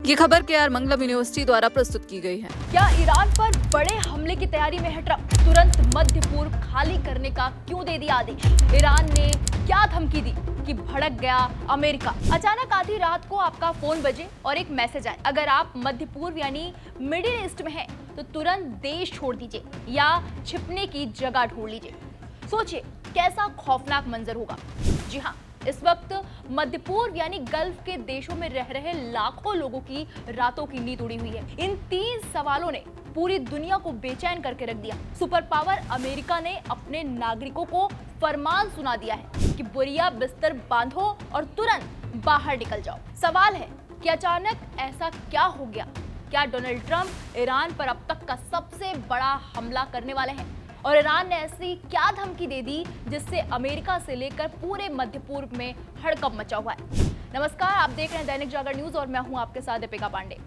ये खबर KR मंगलम university द्वारा प्रस्तुत की गई है। क्या ईरान पर बड़े हमले की तैयारी में है ट्रंप? तुरंत मध्य पूर्व खाली करने का क्यों दे दिया आदेश? ईरान ने क्या धमकी दी कि भड़क गया अमेरिका? अचानक आधी रात को आपका फोन बजे और एक मैसेज आए, अगर आप मध्य पूर्व यानी मिडिल ईस्ट में हैं तो तुरंत देश छोड़ दीजिए या छिपने की जगह ढूंढ लीजिए। सोचिए कैसा खौफनाक मंजर होगा। जी हाँ, इस वक्त मध्य पूर्व यानी गल्फ के देशों में रह रहे लाखों लोगों की रातों की नींद उड़ी हुई है। इन 3 सवालों ने पूरी दुनिया को बेचैन करके रख दिया। सुपर पावर अमेरिका ने अपने नागरिकों को फरमान सुना दिया है कि बोरिया बिस्तर बांधो और तुरंत बाहर निकल जाओ। सवाल है कि अचानक ऐसा क्या हो गया? क्या डोनाल्ड ट्रंप ईरान पर अब तक का सबसे बड़ा हमला करने वाले हैं? और ईरान ने ऐसी क्या धमकी दे दी जिससे अमेरिका से लेकर पूरे मध्य पूर्व में हड़कंप मचा हुआ है। नमस्कार, आप देख रहे हैं दैनिक जागरण न्यूज और मैं हूं आपके साथ दीपिका पांडे।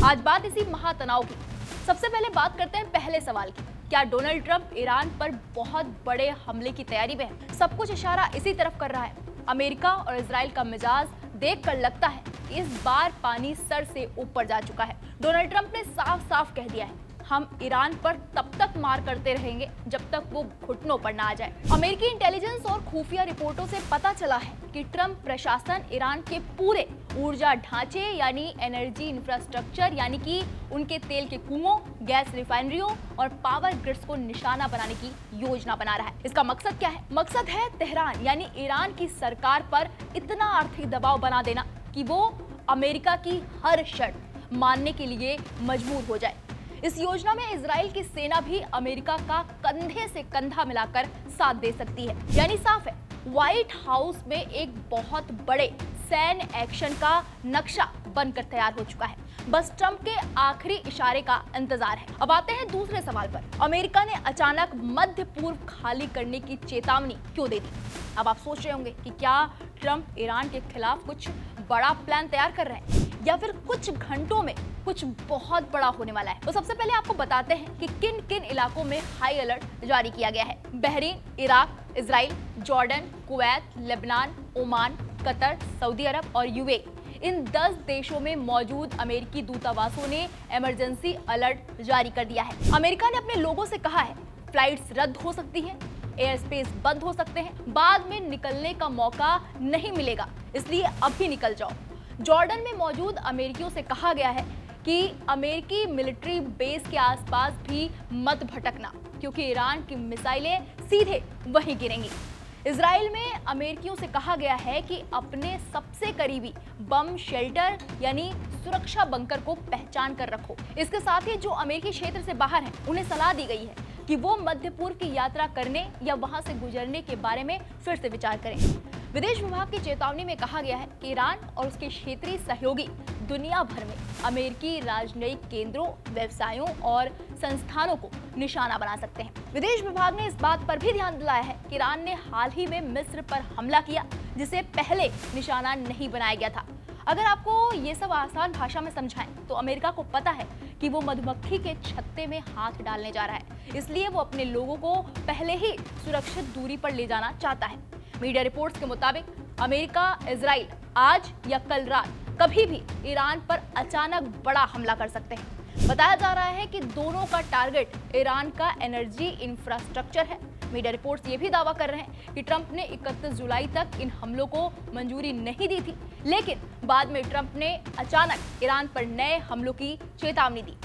आज बात इसी महातनाव की। सबसे पहले बात करते हैं पहले सवाल की। क्या डोनाल्ड ट्रंप ईरान पर बहुत बड़े हमले की तैयारी में है? सब कुछ इशारा इसी तरफ कर रहा है। अमेरिका और इजराइल का मिजाज देखकर लगता है कि इस बार पानी सर से ऊपर जा चुका है। डोनाल्ड ट्रंप ने साफ साफ कह दिया है, हम ईरान पर तब तक मार करते रहेंगे जब तक वो घुटनों पर ना आ जाए। अमेरिकी इंटेलिजेंस और खुफिया रिपोर्टों से पता चला है कि ट्रंप प्रशासन ईरान के पूरे ऊर्जा ढांचे यानी एनर्जी इंफ्रास्ट्रक्चर यानी कि उनके तेल के कुओं, गैस रिफाइनरियों और पावर ग्रिड्स को निशाना बनाने की योजना बना रहा है। इसका मकसद क्या है? मकसद है तेहरान यानी ईरान की सरकार पर इतना आर्थिक दबाव बना देना कि वो अमेरिका की हर शर्त मानने के लिए मजबूर हो जाए। इस योजना में इजराइल की सेना भी अमेरिका का कंधे से कंधा मिलाकर साथ दे सकती है। यानी साफ है, व्हाइट हाउस में एक बहुत बड़े सैन्य एक्शन का नक्शा बनकर तैयार हो चुका है। बस ट्रंप के आखिरी इशारे का इंतजार है। अब आते हैं दूसरे सवाल पर। अमेरिका ने अचानक मध्य पूर्व खाली करने की चेतावनी क्यों दे दी? अब आप सोच रहे होंगे कि क्या ट्रंप ईरान के खिलाफ कुछ बड़ा प्लान तैयार कर रहे हैं या फिर कुछ घंटों में कुछ बहुत बड़ा होने वाला है। तो सबसे पहले आपको बताते हैं कि किन किन इलाकों में हाई अलर्ट जारी किया गया है। Bahrain, Iraq, Israel, Jordan, Kuwait, Lebanon, Oman, Qatar, Saudi Arabia और यूएई, इन 10 देशों में मौजूद अमेरिकी दूतावासों ने इमरजेंसी अलर्ट जारी कर दिया है। अमेरिका ने अपने लोगों से कहा है, फ्लाइट्स रद्द हो सकती हैं, एयर स्पेस बंद हो सकते हैं, बाद में निकलने का मौका नहीं मिलेगा, इसलिए अभी निकल जाओ। जॉर्डन में मौजूद अमेरिकियों से कहा गया है कि अमेरिकी मिलिट्री बेस के आसपास भी मत भटकना, क्योंकि ईरान की मिसाइलें सीधे वहीं गिरेंगी। इजराइल में अमेरिकियों से कहा गया है कि अपने सबसे करीबी बम शेल्टर यानी सुरक्षा बंकर को पहचान कर रखो। इसके साथ ही जो अमेरिकी क्षेत्र से बाहर हैं, उन्हें सलाह दी गई है कि वो मध्य पूर्व की यात्रा करने या वहां से गुजरने के बारे में फिर से विचार करें। विदेश विभाग की चेतावनी में कहा गया है कि ईरान और उसके क्षेत्रीय सहयोगी दुनिया भर में अमेरिकी राजनयिक केंद्रों, व्यवसायों और संस्थानों को निशाना बना सकते हैं। विदेश विभाग ने इस बात पर भी ध्यान दिलाया है कि ईरान ने हाल ही में मिस्र पर हमला किया, जिसे पहले निशाना नहीं बनाया गया था। अगर आपको ये सब आसान भाषा में समझाएं तो अमेरिका को पता है कि वो मधुमक्खी के छत्ते में हाथ डालने जा रहा है, इसलिए वो अपने लोगों को पहले ही सुरक्षित दूरी पर ले जाना चाहता है। मीडिया रिपोर्ट्स के मुताबिक अमेरिका, इजराइल आज या कल रात कभी भी ईरान पर अचानक बड़ा हमला कर सकते हैं। बताया जा रहा है कि दोनों का टारगेट ईरान का एनर्जी इंफ्रास्ट्रक्चर है। मीडिया रिपोर्ट्स ये भी दावा कर रहे हैं कि ट्रंप ने 31 जुलाई तक इन हमलों को मंजूरी नहीं दी थी, लेकिन बाद में ट्रंप ने अचानक ईरान पर नए हमलों की चेतावनी दी।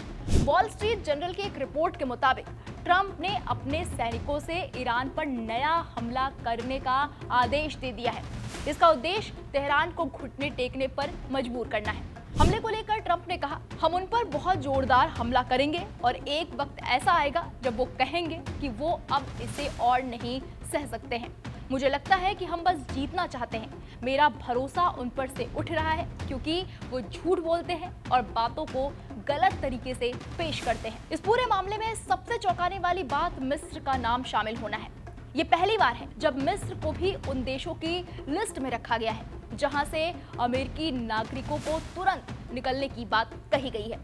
वॉल स्ट्रीट जर्नल की एक रिपोर्ट के मुताबिक ट्रंप ने अपने सैनिकों से ईरान पर नया हमला करने का आदेश दे दिया है। इसका उद्देश्य तेहरान को घुटने टेकने पर मजबूर करना है। हमले को लेकर ट्रंप ने कहा, हम उन पर बहुत जोरदार हमला करेंगे और एक वक्त ऐसा आएगा जब वो कहेंगे कि वो अब इसे और नहीं सह सकते हैं। मुझे लगता है कि हम बस जीतना चाहते हैं। मेरा भरोसा उन पर से उठ रहा है क्योंकि वो झूठ बोलते हैं और बातों को गलत तरीके से पेश करते हैं। इस पूरे मामले में सबसे चौंकाने वाली बात मिस्र का नाम शामिल होना है। ये पहली बार है जब मिस्र को भी उन देशों की लिस्ट में रखा गया है जहां से अमेरिकी नागरिकों को तुरंत निकलने की बात कही गई है।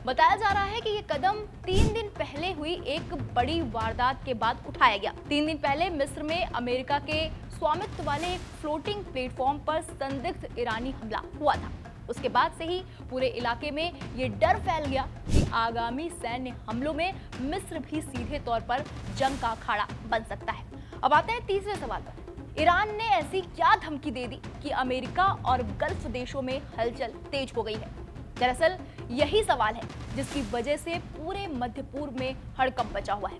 बताया जा रहा है कि ये कदम 3 दिन पहले हुई एक बड़ी वारदात के बाद उठाया गया। 3 दिन पहले मिस्र में अमेरिका के स्वामित्व वाले एक फ्लोटिंग प्लेटफॉर्म पर संदिग्ध ईरानी हमला हुआ था। उसके बाद से ही पूरे इलाके में ये डर फैल गया कि आगामी सैन्य हमलों में मिस्र भी सीधे तौर पर जंग का अखाड़ा बन सकता है। अब आते हैं तीसरे सवाल पर। ईरान ने ऐसी क्या धमकी दे दी कि अमेरिका और गल्फ देशों में हलचल तेज हो गई है? दरअसल यही सवाल है जिसकी वजह से पूरे मध्य पूर्व में हड़कंप मचा हुआ है।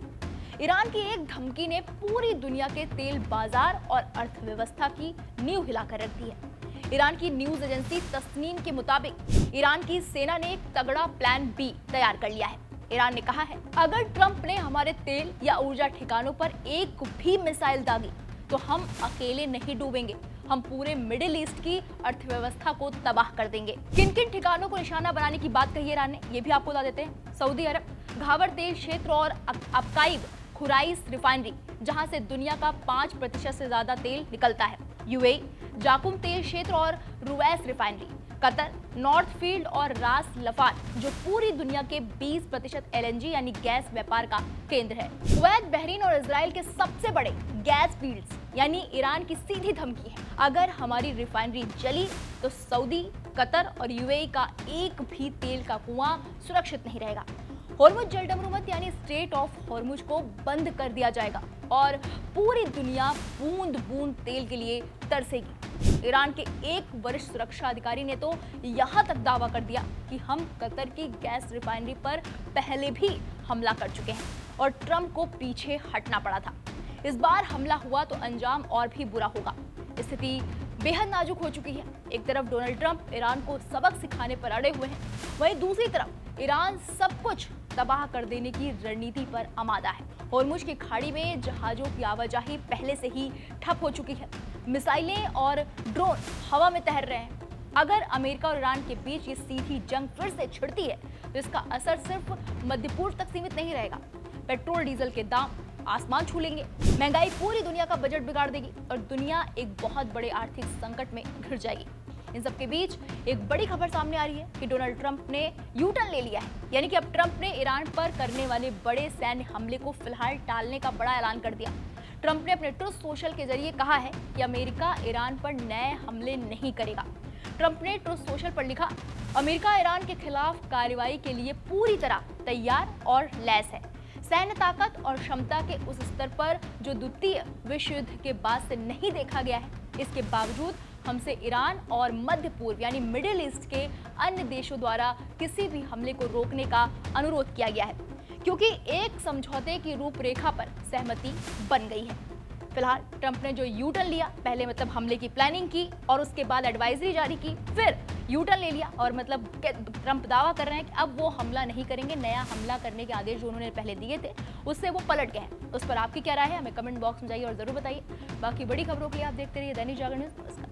ईरान की एक धमकी ने पूरी दुनिया के तेल बाजार और अर्थव्यवस्था की नींव हिलाकर रख दी है। ईरान की न्यूज एजेंसी तस्नीम के मुताबिक ईरान की सेना ने एक तगड़ा प्लान बी तैयार कर लिया है। ईरान ने कहा है, अगर ट्रंप ने हमारे तेल या ऊर्जा ठिकानों पर एक भी मिसाइल दागी तो हम अकेले नहीं डूबेंगे, हम पूरे मिडिल ईस्ट की अर्थव्यवस्था को तबाह कर देंगे। किन किन ठिकानों को निशाना बनाने की बात कही ईरान ने, ये भी आपको बता देते हैं। सऊदी अरब, घावर तेल क्षेत्र और अबकाइब खुराइस रिफाइनरी, जहां से दुनिया का 5% से ज्यादा तेल निकलता है। यूएई, जाकुम तेल क्षेत्र और Ruwais refinery. Qatar, north field और रास लफान, जो पूरी दुनिया के 20% एलएनजी यानी गैस व्यापार का केंद्र है। कुवैत, बहरीन और इजराइल के सबसे बड़े गैस फील्ड्स, यानी ईरान की सीधी धमकी है, अगर हमारी रिफाइनरी जली तो सऊदी, कतर और यूएई का एक भी तेल का कुआं सुरक्षित नहीं रहेगा। हॉर्मुज जलडमरूमत यानी स्ट्रेट ऑफ हॉर्मुज को बंद कर दिया जाएगा और पूरी दुनिया बूंद बूंद तेल के लिए तरसेगी। ईरान के एक वरिष्ठ सुरक्षा अधिकारी ने तो यहाँ तक दावा कर दिया कि हम कतर की गैस रिफाइनरी पर पहले भी हमला कर चुके हैं और ट्रंप को पीछे हटना पड़ा था। इस बार हमला हुआ तो अंजाम और भी बुरा होगा। स्थिति बेहद नाजुक हो चुकी है। एक तरफ डोनाल्ड ट्रंप ईरान को सबक सिखाने पर अड़े हुए हैं, वहीं दूसरी तरफ ईरान सब कुछ तबाह कर देने की रणनीति पर आमादा है। हॉर्मुज की खाड़ी में जहाजों की आवाजाही पहले से ही ठप हो चुकी है। मिसाइलें और ड्रोन हवा में तैर रहे हैं। अगर अमेरिका और ईरान के बीच ये सीधी जंग फिर से छिड़ती है तो इसका असर सिर्फ मध्य पूर्व तक सीमित नहीं रहेगा। पेट्रोल डीजल के दाम आसमान छू लेंगे, महंगाई पूरी दुनिया का बजट बिगाड़ देगी और दुनिया एक बहुत बड़े आर्थिक संकट में घिर जाएगी। इन सबके बीच एक बड़ी खबर सामने आ रही है कि डोनाल्ड ट्रंप ने यू टर्न ले लिया है, यानी कि अब ट्रंप ने ईरान पर करने वाले बड़े सैन्य हमले को फिलहाल टालने का बड़ा ऐलान कर दिया। ट्रंप ने अपने ट्रुथ सोशल के जरिए कहा है कि अमेरिका ईरान पर नए हमले नहीं करेगा। ट्रंप ने ट्रुथ सोशल पर लिखा, अमेरिका ईरान के खिलाफ कार्रवाई के लिए पूरी तरह तैयार और लैस है। सैन्य ताकत और क्षमता के उस स्तर पर जो द्वितीय विश्व युद्ध के बाद से नहीं देखा गया है, इसके बावजूद हमसे ईरान और मध्य पूर्व यानी मिडिल ईस्ट के अन्य देशों द्वारा किसी भी हमले को रोकने का अनुरोध किया गया है, क्योंकि एक समझौते की रूपरेखा पर सहमति बन गई है। फिलहाल ट्रंप ने जो यू टर्न लिया, पहले मतलब हमले की प्लानिंग की और उसके बाद एडवाइजरी जारी की, फिर यू टर्न ले लिया और मतलब ट्रंप दावा कर रहे हैं कि अब वो हमला नहीं करेंगे। नया हमला करने के आदेश जो उन्होंने पहले दिए थे उससे वो पलट गए हैं। उस पर आपकी क्या राय है, हमें कमेंट बॉक्स में जाइए और जरूर बताइए। बाकी बड़ी खबरों के लिए आप देखते रहिए दैनिक जागरण न्यूज़।